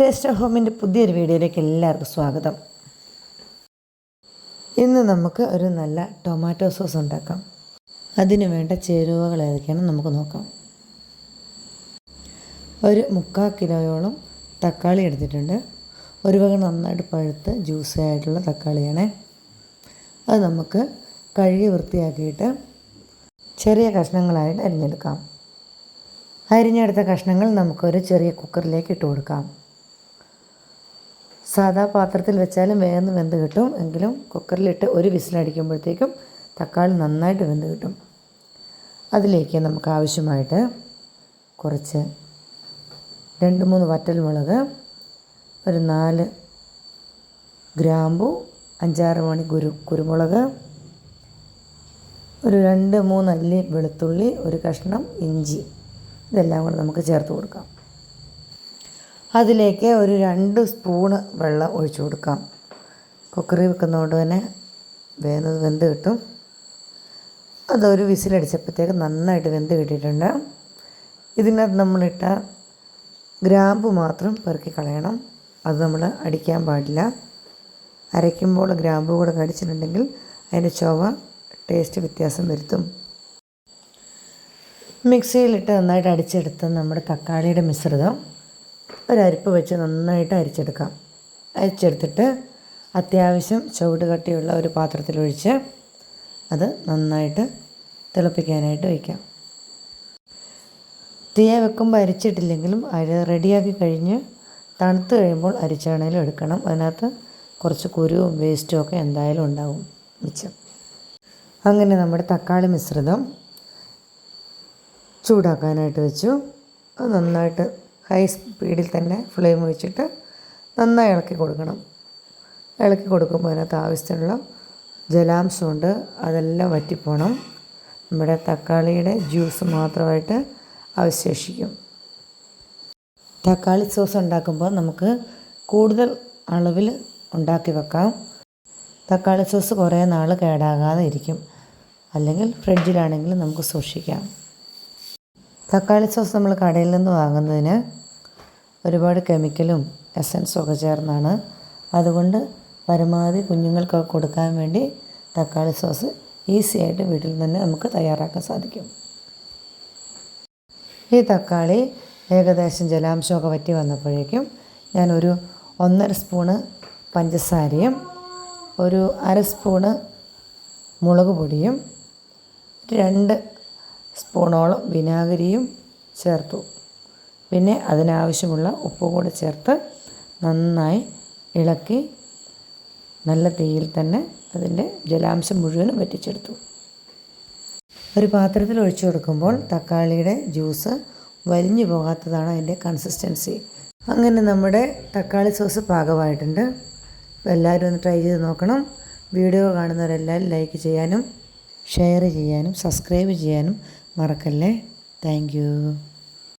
Taste of ഹോമിൻ്റെ പുതിയൊരു വീഡിയോയിലേക്ക് എല്ലാവർക്കും സ്വാഗതം. ഇന്ന് നമുക്ക് ഒരു നല്ല ടൊമാറ്റോ സോസ് ഉണ്ടാക്കാം. അതിന് വേണ്ട ചേരുവകൾ ഏതൊക്കെയാണെന്ന് നമുക്ക് നോക്കാം. ഒരു 3/4 കിലോയോളം തക്കാളി എടുത്തിട്ടുണ്ട്. ഒരു വക നന്നായിട്ട് പഴുത്ത് ജ്യൂസി ആയിട്ടുള്ള തക്കാളിയാണ്. അത് നമുക്ക് കഴുകി വൃത്തിയാക്കിയിട്ട് ചെറിയ കഷ്ണങ്ങളായിട്ട് അരിഞ്ഞെടുക്കാം. അരിഞ്ഞെടുത്ത കഷ്ണങ്ങൾ നമുക്കൊരു ചെറിയ കുക്കറിലേക്ക് ഇട്ട് കൊടുക്കാം. സാധാ പാത്രത്തിൽ വെച്ചാലും വേഗം വെന്ത് കിട്ടും. എങ്കിലും കുക്കറിലിട്ട് ഒരു വിസിലടിക്കുമ്പോഴത്തേക്കും തക്കാളി നന്നായിട്ട് വെന്ത് കിട്ടും. അതിലേക്ക് നമുക്ക് ആവശ്യമായിട്ട് കുറച്ച് 2-3 വറ്റൽമുളക്, ഒരു 4 ഗ്രാമ്പു, 5-6 മണി കുരുമുളക്, ഒരു 2-3 അല്ലി വെളുത്തുള്ളി, ഒരു കഷ്ണം ഇഞ്ചി, ഇതെല്ലാം കൂടെ നമുക്ക് ചേർത്ത് കൊടുക്കാം. അതിലേക്ക് ഒരു 2 സ്പൂണ് വെള്ളം ഒഴിച്ചു കൊടുക്കാം. കുക്കറിൽ വെക്കുന്നതുകൊണ്ട് തന്നെ വെന്ത് കിട്ടും. അതൊരു വിസിലടിച്ചപ്പോഴത്തേക്ക് നന്നായിട്ട് വെന്ത് കിട്ടിയിട്ടുണ്ട്. ഇതിനകത്ത് നമ്മളിട്ട ഗ്രാമ്പു മാത്രം പെറുക്കി കളയണം. അത് നമ്മൾ അടിക്കാൻ പാടില്ല. അരയ്ക്കുമ്പോൾ ഗ്രാമ്പു കൂടെ കടിച്ചിട്ടുണ്ടെങ്കിൽ അതിൻ്റെ ചുവ ടേസ്റ്റ് വ്യത്യാസം വരുത്തും. മിക്സിയിലിട്ട് നന്നായിട്ട് അടിച്ചെടുത്ത നമ്മുടെ തക്കാളിയുടെ മിശ്രിതം ഒരരിപ്പ് വെച്ച് നന്നായിട്ട് അരിച്ചെടുക്കാം. അരിച്ചെടുത്തിട്ട് അത്യാവശ്യം ചുവട് കട്ടിയുള്ള ഒരു പാത്രത്തിലൊഴിച്ച് അത് നന്നായിട്ട് തിളപ്പിക്കാനായിട്ട് വയ്ക്കാം. തീയ വെക്കുമ്പോൾ അരിച്ചിട്ടില്ലെങ്കിലും റെഡിയാക്കി കഴിഞ്ഞ് തണുത്ത് കഴിയുമ്പോൾ അരിച്ചാണേലും എടുക്കണം. അതിനകത്ത് കുറച്ച് കുരുവും വേസ്റ്റും ഒക്കെ എന്തായാലും ഉണ്ടാവും മിച്ചം. അങ്ങനെ നമ്മുടെ തക്കാളി മിശ്രിതം ചൂടാക്കാനായിട്ട് വെച്ചു. അത് നന്നായിട്ട് ഹൈ സ്പീഡിൽ തന്നെ ഫ്ലെയിം വെച്ചിട്ട് നന്നായി ഇളക്കി കൊടുക്കണം. ഇളക്കി കൊടുക്കുമ്പോൾ അതിനകത്ത് ആവശ്യത്തിനുള്ള ജലാംശമുണ്ട്, അതെല്ലാം വറ്റിപ്പോണം. നമ്മുടെ തക്കാളിയുടെ ജ്യൂസ് മാത്രമായിട്ട് അവശേഷിക്കും. തക്കാളി സോസ് ഉണ്ടാക്കുമ്പോൾ നമുക്ക് കൂടുതൽ അളവിൽ ഉണ്ടാക്കി വെക്കാം. തക്കാളി സോസ് കുറേ നാൾ കേടാകാതെ ഇരിക്കും. അല്ലെങ്കിൽ ഫ്രിഡ്ജിലാണെങ്കിൽ നമുക്ക് സൂക്ഷിക്കാം. തക്കാളി സോസ് നമ്മൾ കടയിൽ നിന്ന് വാങ്ങുന്നതിന് ഒരുപാട് കെമിക്കലും എസൻസും ഒക്കെ ചേർന്നാണ്. അതുകൊണ്ട് പരമാവധി കുഞ്ഞുങ്ങൾക്കൊക്കെ കൊടുക്കാൻ വേണ്ടി തക്കാളി സോസ് ഈസി ആയിട്ട് വീട്ടിൽ തന്നെ നമുക്ക് തയ്യാറാക്കാൻ സാധിക്കും. ഈ തക്കാളി ഏകദേശം ജലാംശമൊക്കെ വറ്റി വന്നപ്പോഴേക്കും ഞാനൊരു 1.5 സ്പൂണ് പഞ്ചസാരയും ഒരു 1/2 സ്പൂണ് മുളക് പൊടിയും 2 സ്പൂണോളം വിനാഗിരിയും ചേർത്തു. പിന്നെ അതിനാവശ്യമുള്ള ഉപ്പ് കൂടെ ചേർത്ത് നന്നായി ഇളക്കി നല്ല തീയിൽ തന്നെ അതിൻ്റെ ജലാംശം മുഴുവനും വറ്റിച്ചെടുത്തു. ഒരു പാത്രത്തിൽ ഒഴിച്ചു കൊടുക്കുമ്പോൾ തക്കാളിയുടെ ജ്യൂസ് വലിഞ്ഞു പോകാത്തതാണ് അതിൻ്റെ കൺസിസ്റ്റൻസി. അങ്ങനെ നമ്മുടെ തക്കാളി സോസ് പാകമായിട്ടുണ്ട്. എല്ലാവരും ഒന്ന് ട്രൈ ചെയ്ത് നോക്കണം. വീഡിയോ കാണുന്നവരെല്ലാവരും ലൈക്ക് ചെയ്യാനും ഷെയർ ചെയ്യാനും സബ്സ്ക്രൈബ് ചെയ്യാനും മറക്കല്ലേ. Thank you.